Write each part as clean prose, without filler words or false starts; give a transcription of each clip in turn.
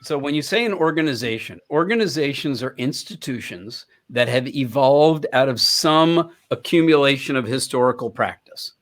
So when you say an organization, organizations are institutions that have evolved out of some accumulation of historical practice.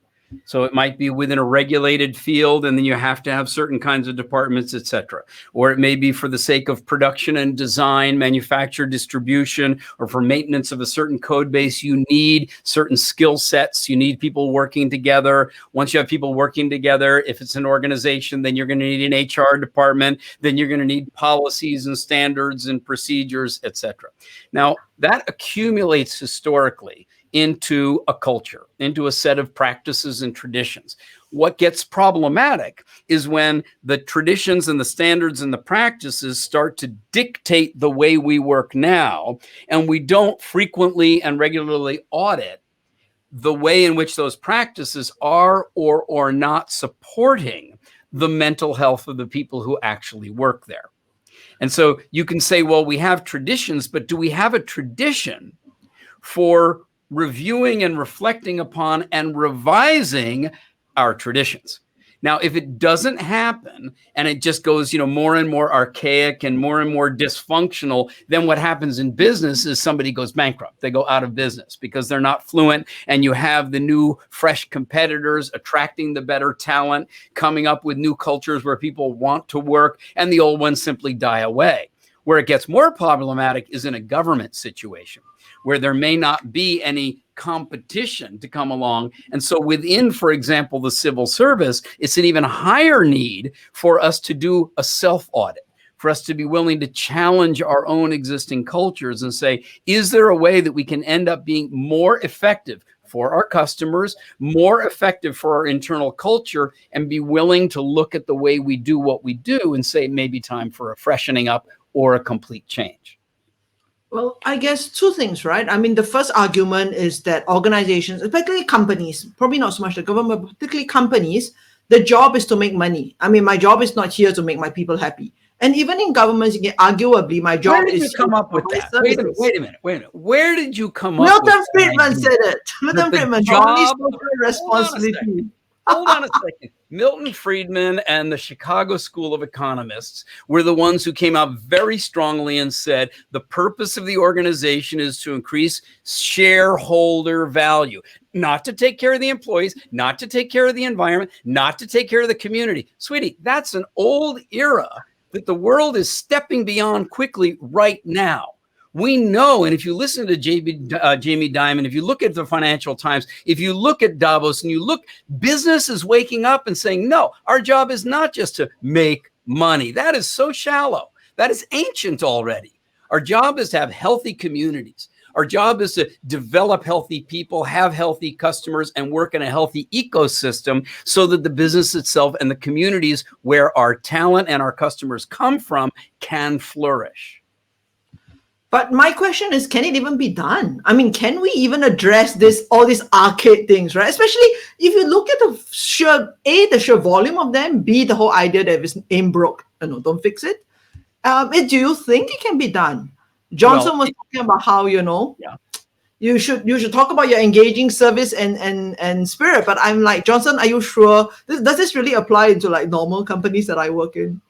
So it might be within a regulated field, and then you have to have certain kinds of departments, et cetera. Or it may be for the sake of production and design, manufacture, distribution, or for maintenance of a certain code base. You need certain skill sets. You need people working together. Once you have people working together, if it's an organization, then you're going to need an HR department. Then you're going to need policies and standards and procedures, et cetera. Now, that accumulates historically into a culture, into a set of practices and traditions. What gets problematic is when the traditions and the standards and the practices start to dictate the way we work now, and we don't frequently and regularly audit the way in which those practices are or are not supporting the mental health of the people who actually work there. And so you can say, well, we have traditions, but do we have a tradition for reviewing and reflecting upon and revising our traditions? Now, if it doesn't happen and it just goes, more and more archaic and more dysfunctional, then what happens in business is somebody goes bankrupt. They go out of business because they're not fluent, and you have the new, fresh competitors attracting the better talent, coming up with new cultures where people want to work, and the old ones simply die away. Where it gets more problematic is in a government situation, where there may not be any competition to come along. And so within, for example, the civil service, it's an even higher need for us to do a self-audit, for us to be willing to challenge our own existing cultures and say, is there a way that we can end up being more effective for our customers, more effective for our internal culture, and be willing to look at the way we do what we do and say, maybe time for a freshening up or a complete change? Well, I guess two things, right? I mean, the first argument is that organizations, particularly companies, probably not so much the government, but particularly companies, the job is to make money. I mean, my job is not here to make my people happy. And even in governments, arguably, my job is... Where did you come up with that? Wait a minute. Where did you come up with that? Milton Friedman said it. Milton Friedman, only social responsibility. Hold on a second. Milton Friedman and the Chicago School of Economists were the ones who came out very strongly and said the purpose of the organization is to increase shareholder value, not to take care of the employees, not to take care of the environment, not to take care of the community. Sweetie, that's an old era that the world is stepping beyond quickly right now. We know, and if you listen to Jamie Dimon, if you look at the Financial Times, if you look at Davos, and you look, business is waking up and saying, no, our job is not just to make money. That is so shallow. That is ancient already. Our job is to have healthy communities. Our job is to develop healthy people, have healthy customers, and work in a healthy ecosystem so that the business itself and the communities where our talent and our customers come from can flourish. But my question is, can it even be done? I mean, can we even address all these arcade things, right? Especially if you look at the sheer volume of them, B, the whole idea that if it's aim broke, don't fix it. Do you think it can be done? Johnson was talking about how, you should talk about your engaging service and spirit. But I'm like, Johnson, are you sure? Does this really apply to like normal companies that I work in?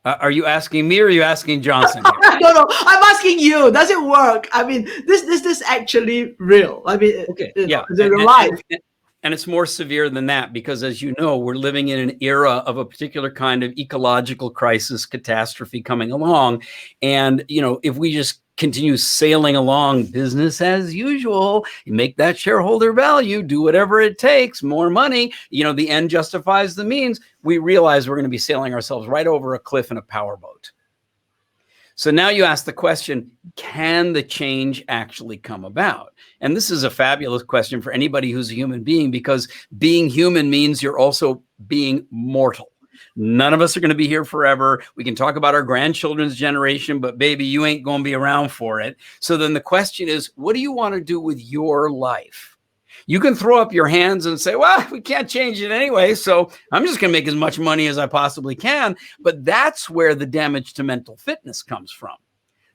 Are you asking me or are you asking Johnson? No, I'm asking you. Does it work? I mean, this actually real? I mean, okay, is it real life? And it's more severe than that because, as you know, we're living in an era of a particular kind of ecological crisis, catastrophe coming along. And, if we just continue sailing along business as usual, you make that shareholder value, do whatever it takes, more money, the end justifies the means, we realize we're going to be sailing ourselves right over a cliff in a powerboat. So now you ask the question, can the change actually come about? And this is a fabulous question for anybody who's a human being, because being human means you're also being mortal. None of us are going to be here forever. We can talk about our grandchildren's generation, but baby, you ain't going to be around for it. So then the question is, what do you want to do with your life? You can throw up your hands and say, well, we can't change it anyway, so I'm just going to make as much money as I possibly can. But that's where the damage to mental fitness comes from.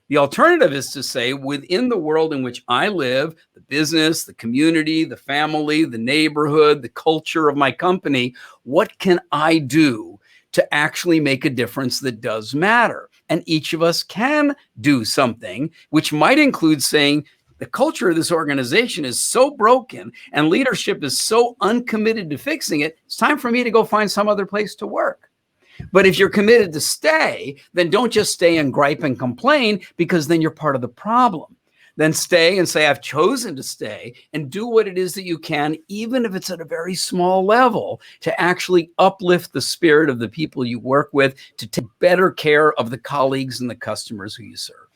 The alternative is to say, within the world in which I live, the business, the community, the family, the neighborhood, the culture of my company, what can I do to actually make a difference that does matter. And each of us can do something, which might include saying, the culture of this organization is so broken and leadership is so uncommitted to fixing it, it's time for me to go find some other place to work. But if you're committed to stay, then don't just stay and gripe and complain, because then you're part of the problem. Then stay and say, I've chosen to stay, and do what it is that you can, even if it's at a very small level, to actually uplift the spirit of the people you work with, to take better care of the colleagues and the customers who you serve.